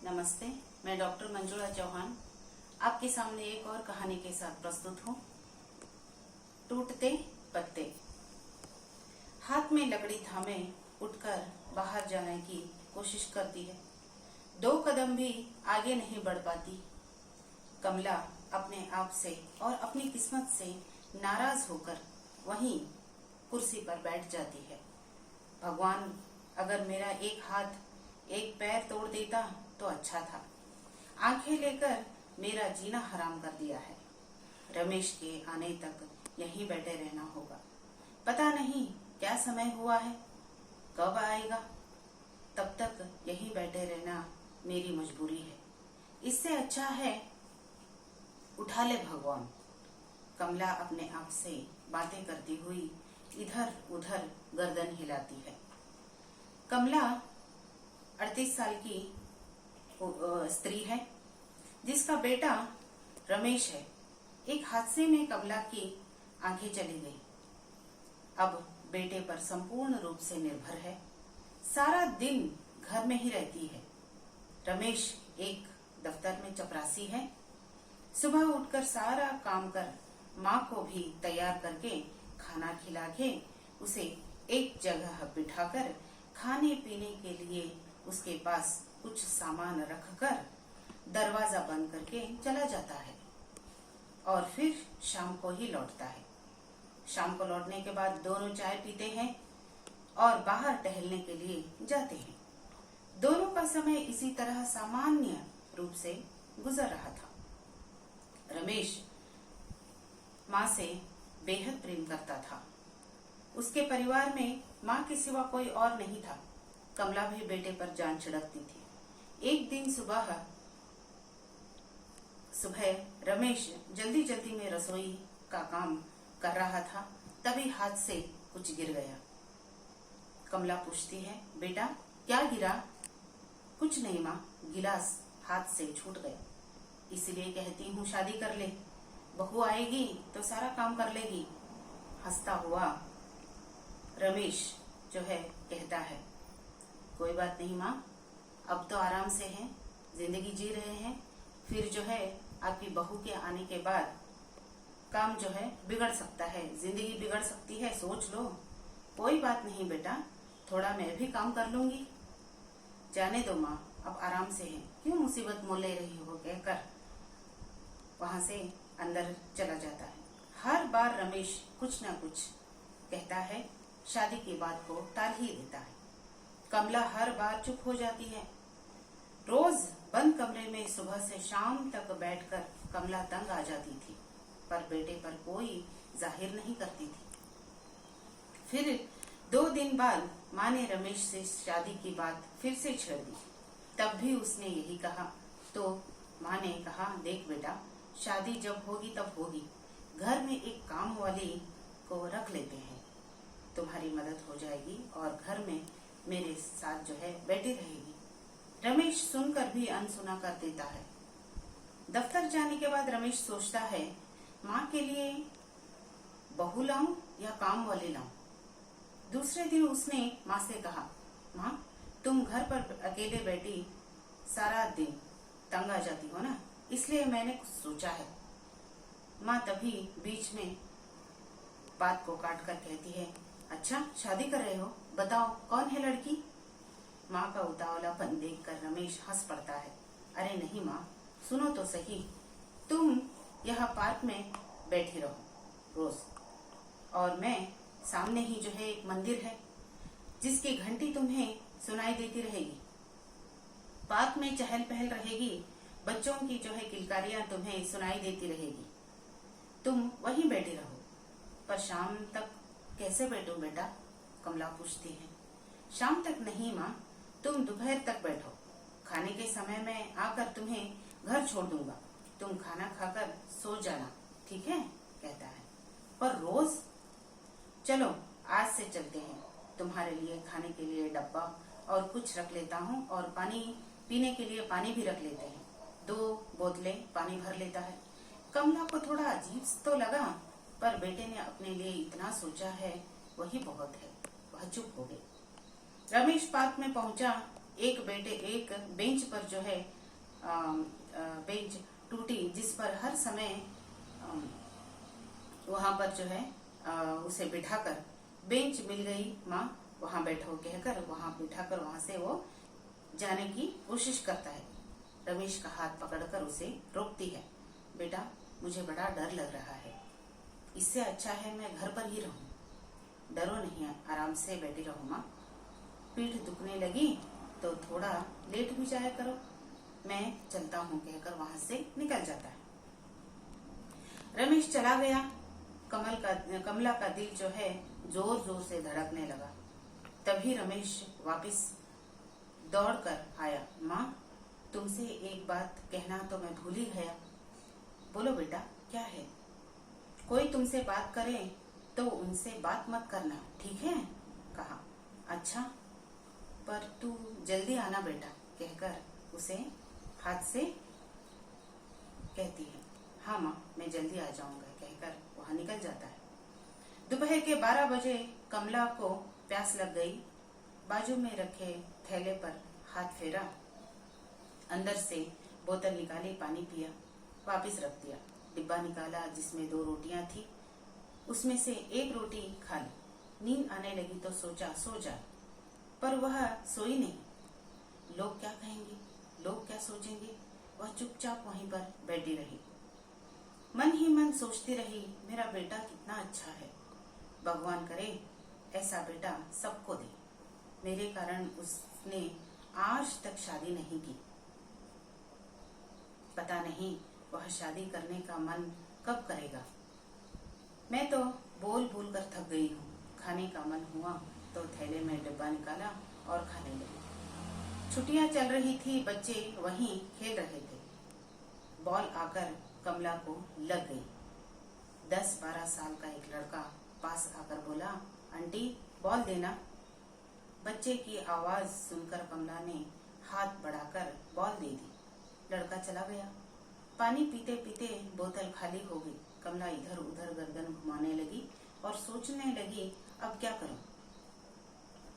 नमस्ते, मैं डॉक्टर मंजुला चौहान आपके सामने एक और कहानी के साथ प्रस्तुत हूँ। टूटते पत्ते। हाथ में लकड़ी थामे उठकर बाहर जाने की कोशिश करती है। 2 कदम भी आगे नहीं बढ़ पाती। कमला अपने आप से और अपनी किस्मत से नाराज होकर वहीं कुर्सी पर बैठ जाती है। भगवान, अगर मेरा एक हाथ एक पैर तोड़ देता तो अच्छा था। आंखें लेकर मेरा जीना हराम कर दिया है। रमेश के आने तक यहीं बैठे रहना होगा। पता नहीं क्या समय हुआ है, कब आएगा। तब तक यहीं बैठे रहना मेरी मजबूरी है। इससे अच्छा है उठा ले भगवान। कमला अपने आप से बातें करती हुई इधर उधर गर्दन हिलाती है। कमला 38 साल की स्त्री है जिसका बेटा रमेश है। एक हादसे में कमला की आंखें चली गई। अब बेटे पर संपूर्ण रूप से निर्भर है। सारा दिन घर में ही रहती है। रमेश एक दफ्तर में चपरासी है। सुबह उठकर सारा काम कर माँ को भी तैयार करके खाना खिला के उसे एक जगह बिठाकर खाने पीने के लिए उसके पास कुछ सामान रखकर दरवाजा बंद करके चला जाता है और फिर शाम को ही लौटता है। शाम को लौटने के बाद दोनों चाय पीते हैं और बाहर टहलने के लिए जाते हैं। दोनों का समय इसी तरह सामान्य रूप से गुजर रहा था। रमेश माँ से बेहद प्रेम करता था। उसके परिवार में माँ के सिवा कोई और नहीं था। कमला भी बेटे पर जान छिड़कती थी। एक दिन सुबह रमेश जल्दी जल्दी में रसोई का काम कर रहा था। तभी हाथ से कुछ गिर गया। कमला पूछती है, बेटा क्या गिरा? कुछ नहीं माँ, गिलास हाथ से छूट गया। इसलिए कहती हूँ शादी कर ले, बहू आएगी तो सारा काम कर लेगी। हंसता हुआ रमेश कहता है, कोई बात नहीं माँ, अब तो आराम से हैं, जिंदगी जी रहे हैं। फिर आपकी बहू के आने के बाद काम बिगड़ सकता है, जिंदगी बिगड़ सकती है, सोच लो। कोई बात नहीं बेटा, थोड़ा मैं भी काम कर लूंगी। जाने दो माँ, अब आराम से है, क्यों मुसीबत मोल ले रही हो, कहकर वहां से अंदर चला जाता है। हर बार रमेश कुछ न कुछ कहता है, शादी की बात को टाल ही देता है। कमला हर बार चुप हो जाती है। रोज बंद कमरे में सुबह से शाम तक बैठकर कमला तंग आ जाती थी, पर बेटे पर कोई जाहिर नहीं करती थी। फिर 2 दिन बाद माँ ने रमेश से शादी की बात फिर से छेड़ दी। तब भी उसने यही कहा। तो माँ ने कहा, देख बेटा, शादी जब होगी तब होगी। घर में एक काम वाली को रख लेते हैं, तुम्हारी मदद हो जाएगी और घर में मेरे साथ बैठी रहेगी। रमेश सुनकर भी अनसुना कर देता है। दफ्तर जाने के बाद रमेश सोचता है, माँ के लिए बहू लाऊं या काम वाली लाऊं। दूसरे दिन उसने माँ से कहा, माँ तुम घर पर अकेले बैठी सारा दिन तंग आ जाती हो ना, इसलिए मैंने कुछ सोचा है। माँ तभी बीच में बात को काट कर कहती है, अच्छा शादी कर रहे हो, बताओ कौन है लड़की? माँ का उतावलापन देखकर रमेश हंस पड़ता है। अरे नहीं माँ, सुनो तो सही, तुम यहाँ पार्क में बैठी रहो रोज, और मैं सामने ही एक मंदिर है जिसकी घंटी तुम्हें सुनाई देती रहेगी। पार्क में चहल पहल रहेगी, बच्चों की किलकारियां तुम्हें सुनाई देती रहेगी। तुम वहीं बैठी रहो। पर शाम तक कैसे बैठूं बेटा? कमला पूछती है। शाम तक नहीं माँ, तुम दोपहर तक बैठो। खाने के समय में आकर तुम्हें घर छोड़ दूंगा, तुम खाना खाकर सो जाना, ठीक है? कहता है। पर रोज? चलो आज से चलते हैं, तुम्हारे लिए खाने के लिए डब्बा और कुछ रख लेता हूँ, और पानी पीने के लिए पानी भी रख लेते हैं। 2 बोतलें पानी भर लेता है। कमला को थोड़ा अजीब तो लगा, पर बेटे ने अपने लिए इतना सोचा है वही बहुत है। वह चुप हो गई। रमेश पार्क में पहुंचा। एक बेंच पर बेंच टूटी, जिस पर हर समय वहां पर जो है उसे बिठाकर, बेंच मिल गई माँ वहां बैठो कहकर वहां बिठाकर वहां से वो जाने की कोशिश करता है। रमेश का हाथ पकड़कर उसे रोकती है। बेटा, मुझे बड़ा डर लग रहा है, इससे अच्छा है मैं घर पर ही रहूं। डरो नहीं, आराम से बैठी रहो माँ। पीठ दुखने लगी तो थोड़ा लेट भी जाया करो, मैं चलता हूँ कहकर वहां से निकल जाता है। रमेश चला गया। कमला का दिल जो है जोर जोर से धड़कने लगा। तभी रमेश वापस दौड़ कर आया। माँ, तुमसे एक बात कहना तो मैं भूल ही गया। बोलो बेटा, क्या है? कोई तुमसे बात करे तो उनसे बात मत करना, ठीक है? कहा। अच्छा, पर तू जल्दी आना बेटा कहकर उसे हाथ से कहती है। हाँ माँ, मैं जल्दी आ जाऊंगा कहकर वहां निकल जाता है। दोपहर के 12 बजे कमला को प्यास लग गई। बाजू में रखे थैले पर हाथ फेरा, अंदर से बोतल निकाली, पानी पिया, वापस रख दिया। डिब्बा निकाला जिसमें 2 रोटियां थी, उसमें से एक रोटी खा ली। नींद आने लगी तो सोचा सो जाए, पर वह सोई नहीं। लोग क्या कहेंगे, लोग क्या सोचेंगे, वह चुपचाप वहीं पर बैठी रही। मन ही मन सोचती रही, मेरा बेटा कितना अच्छा है, भगवान करे ऐसा बेटा सबको दे। मेरे कारण उसने आज तक शादी नहीं की, पता नहीं वह शादी करने का मन कब करेगा। मैं तो बोल बोल कर थक गई हूँ। खाने का मन हुआ तो थैले में डिब्बा निकाला और खाने लगी। छुट्टियां चल रही थी, बच्चे वहीं खेल रहे थे। बॉल आकर कमला को लग गई। 10-12 साल का एक लड़का पास आकर बोला, आंटी बॉल देना। बच्चे की आवाज सुनकर कमला ने हाथ बढ़ाकर बॉल दे दी। लड़का चला गया। पानी पीते पीते बोतल खाली हो गई। कमला इधर उधर गर्दन घुमाने लगी और सोचने लगी, अब क्या करूं?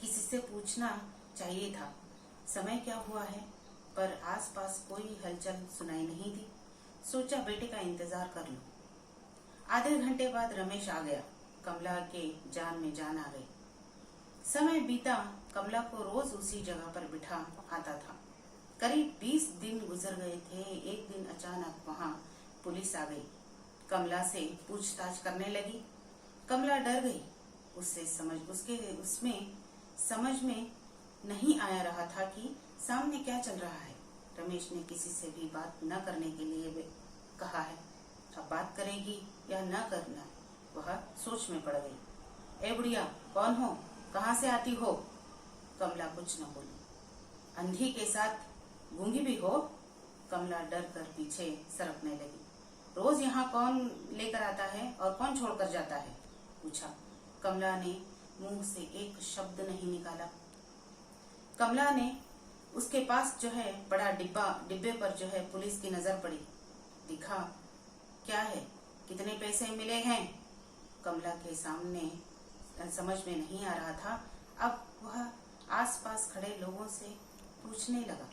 किसी से पूछना चाहिए था, समय क्या हुआ है, पर आसपास कोई हलचल सुनाई नहीं दी। सोचा बेटे का इंतजार कर लूं। आधे घंटे बाद रमेश आ गया। कमला के जान में जान आ गई। समय बीता, कमला को रोज उसी जगह पर बिठा आता था। करीब 20 दिन गुजर गए थे। एक दिन अचानक वहां पुलिस आ गई। कमला से पूछताछ करने लगी। कमला डर गई। उसमें समझ में नहीं आया रहा था कि सामने क्या चल रहा है। रमेश ने किसी से भी बात न करने के लिए कहा है। अब बात करेगी या न करना, वह सोच में पड़ गई। ए बुढ़िया, कौन हो, कहाँ से आती हो? कमला कुछ न बोली। अंधी के साथ गूंगी भी हो? कमला डर कर पीछे सरकने लगी। रोज यहाँ कौन लेकर आता है और कौन छोड़कर जाता है? पूछा। कमला ने मुंह से एक शब्द नहीं निकाला। कमला ने उसके पास जो है बड़ा डिब्बे पर जो है पुलिस की नजर पड़ी। दिखा, क्या है, कितने पैसे मिले हैं? कमला के सामने समझ में नहीं आ रहा था। अब वह आसपास खड़े लोगों से पूछने लगा,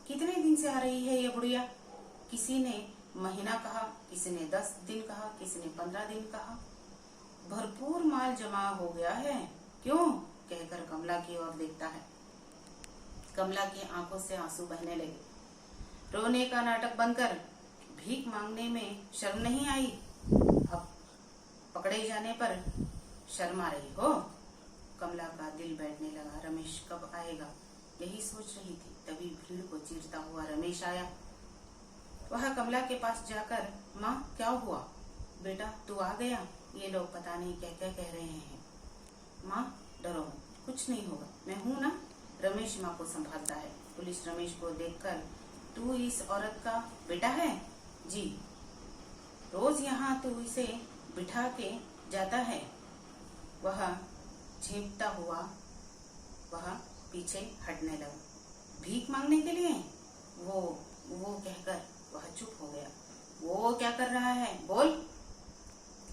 कितने दिन से आ रही है ये बुढ़िया? किसी ने महीना कहा, किसी ने 10 दिन कहा, किसी ने 15 दिन कहा। भरपूर माल जमा हो गया है, क्यों? कहकर कमला की ओर देखता है। कमला की आंखों से आंसू बहने लगे। रोने का नाटक बंद कर, भीख मांगने में शर्म नहीं आई? अब पकड़े जाने पर शर्म आ रही हो? कमला का दिल बैठने लगा। रमेश कब आएगा, यही सोच रही थी। तभी भीड़ को चीरता हुआ रमेश आया। वह कमला के पास जाकर, माँ क्या हुआ? बेटा तू आ गया, ये लोग पता नहीं क्या क्या कह रहे हैं। माँ डरो मत, कुछ नहीं होगा, मैं हूं ना। रमेश माँ को संभालता है। पुलिस रमेश को देखकर, तू इस औरत का बेटा है? जी। रोज यहाँ तू इसे बिठा के जाता है? वह झेंपता हुआ वह पीछे हटने लगा। भीख मांगने के लिए? वो कहकर वह चुप हो गया। वो क्या कर रहा है, बोल।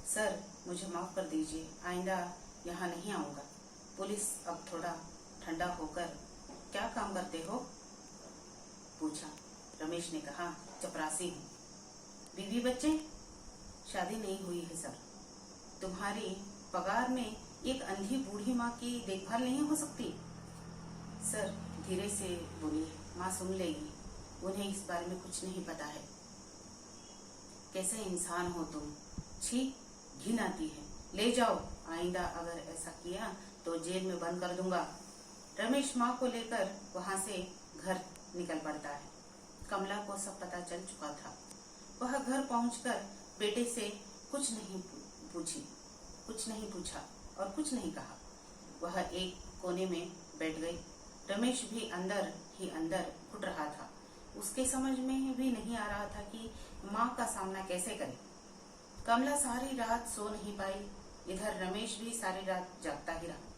सर मुझे माफ कर दीजिए, आइंदा यहाँ नहीं आऊंगा। पुलिस अब थोड़ा ठंडा होकर, क्या काम करते हो? पूछा। रमेश ने कहा, चपरासी हूँ। बीवी बच्चे? शादी नहीं हुई है सर। तुम्हारी पगार में एक अंधी बूढ़ी माँ की देखभाल नहीं हो सकती? सर धीरे से बोलिए, माँ सुन लेगी, उन्हें इस बारे में कुछ नहीं पता है। कैसे इंसान हो तुम, छी, घिन आती है। ले जाओ, आइंदा अगर ऐसा किया तो जेल में बंद कर दूंगा। रमेश माँ को लेकर वहां से घर निकल पड़ता है। कमला को सब पता चल चुका था। वह घर पहुंचकर बेटे से कुछ नहीं पूछा और कुछ नहीं कहा। वह एक कोने में बैठ गई। रमेश भी अंदर ही अंदर घुट रहा था। उसके समझ में भी नहीं आ रहा था कि माँ का सामना कैसे करे। कमला सारी रात सो नहीं पाई। इधर रमेश भी सारी रात जागता ही रहा।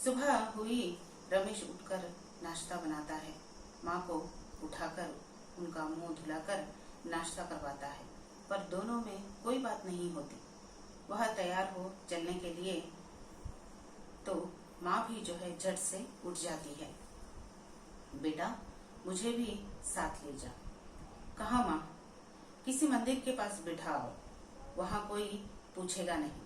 सुबह हुई, रमेश उठकर नाश्ता बनाता है। माँ को उठाकर उनका मुंह धुलाकर नाश्ता करवाता है, पर दोनों में कोई बात नहीं होती। वह तैयार हो चलने के लिए तो माँ भी जो है झट से उठ जाती है। बेटा मुझे भी साथ ले जा। कहाँ माँ? किसी मंदिर के पास बिठाओ, वहाँ कोई पूछेगा नहीं।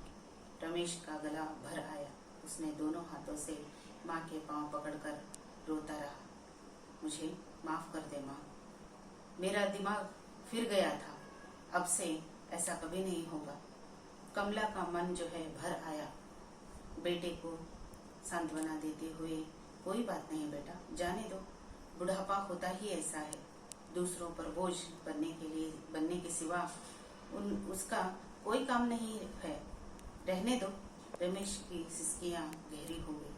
रमेश का गला भर आया। उसने दोनों हाथों से माँ के पांव पकड़कर रोता रहा। मुझे माफ कर दे माँ, मेरा दिमाग फिर गया था। अब से ऐसा कभी नहीं होगा। कमला का मन जो है भर आया। बेटे को सांत्वना देते हुए, कोई बात नहीं बेटा, जाने दो, बुढ़ापा होता ही ऐसा है। दूसरों पर बोझ बनने के सिवा उसका कोई काम नहीं है, रहने दो। रमेश की सिसकियां गहरी हो गई।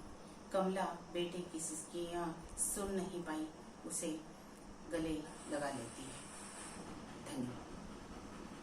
कमला बेटे की सिसकियां सुन नहीं पाई। उसे